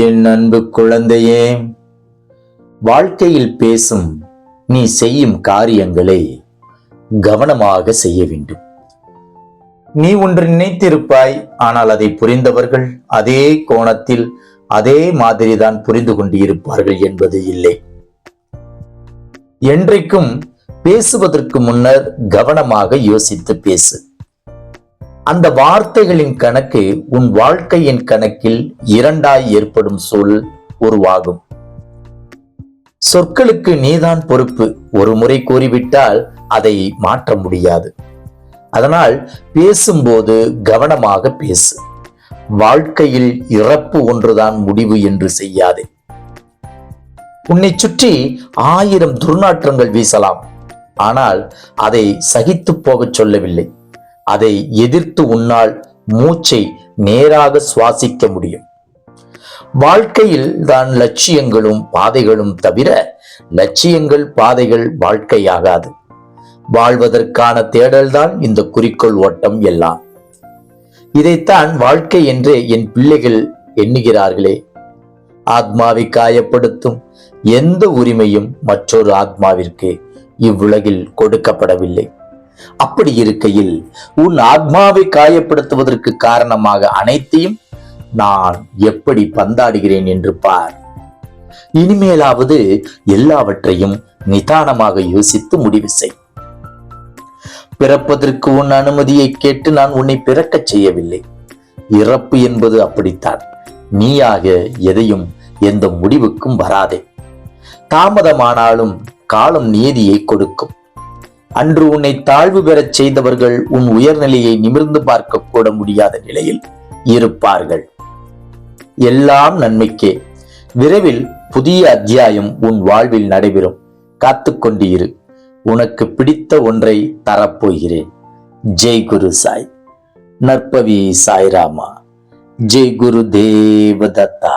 என் அன்பு குழந்தையே, வாழ்க்கையில் பேசும் நீ செய்யும் காரியங்களை கவனமாக செய்ய வேண்டும். நீ ஒன்று நினைத்திருப்பாய், ஆனால் அதை புரிந்தவர்கள் அதே கோணத்தில் அதே மாதிரிதான் புரிந்து கொண்டு இருப்பார்கள் என்பது இல்லை. என்றைக்கும் பேசுவதற்கு முன்னர் கவனமாக யோசித்து பேசு. அந்த வார்த்தைகளின் கணக்கு உன் வாழ்க்கையின் கணக்கில் இரண்டாய் ஏற்படும் சூழல் உருவாகும். சொற்களுக்கு நீதான் பொறுப்பு. ஒரு முறை கூறிவிட்டால் அதை மாற்ற முடியாது. அதனால் பேசும்போது கவனமாக பேசு. வாழ்க்கையில் இறப்பு ஒன்றுதான் முடிவு என்று செய்யாதே. உன்னை சுற்றி 1000 துர்நாற்றங்கள் வீசலாம், ஆனால் அதை சகித்து போகச் சொல்லவில்லை. அதை எதிர்த்து உன்னால் மூச்சை நேராக சுவாசிக்க முடியும். வாழ்க்கையில் தான் லட்சியங்களும் பாதைகளும் தவிர லட்சியங்கள் பாதைகள் வாழ்க்கையாகாது. வாழ்வதற்கான தேடல்தான் இந்த குறிக்கோள் ஓட்டம் எல்லாம். இதைத்தான் வாழ்க்கை என்று என் பிள்ளைகள் எண்ணுகிறார்களே. ஆத்மாவை காயப்படுத்தும் எந்த உரிமையும் மற்றொரு ஆத்மாவிற்கு இவ்வுலகில் கொடுக்கப்படவில்லை. அப்படி இருக்கையில் உன் ஆத்மாவை காயப்படுத்துவதற்கு காரணமாக அனைத்தையும் நான் எப்படி பந்தாடுகிறேன் என்று பார். இனிமேலாவது எல்லாவற்றையும் நிதானமாக யோசித்து முடிவு செய். பிறப்பதற்கு உன் அனுமதியை கேட்டு நான் உன்னை பிறக்கச் செய்யவில்லை. இறப்பு என்பது அப்படித்தான். நீயாக எதையும் எந்த முடிவுக்கும் வராதே. தாமதமானாலும் காலம் நீதியை கொடுக்கும். அன்று உன்னை தாழ்வு பெறச் செய்தவர்கள் உன் உயர்நிலையை நிமிர்ந்து பார்க்க கூட முடியாத நிலையில் இருப்பார்கள். எல்லாம் நன்மைக்கே. விரைவில் புதிய அத்தியாயம் உன் வாழ்வில் நடைபெறும். காத்துக்கொண்டு இரு. உனக்கு பிடித்த ஒன்றை தரப்போகிறேன். ஜெய் குரு சாய். நற்பவி சாய்ராமா. ஜெய் குரு தேவதத்தா.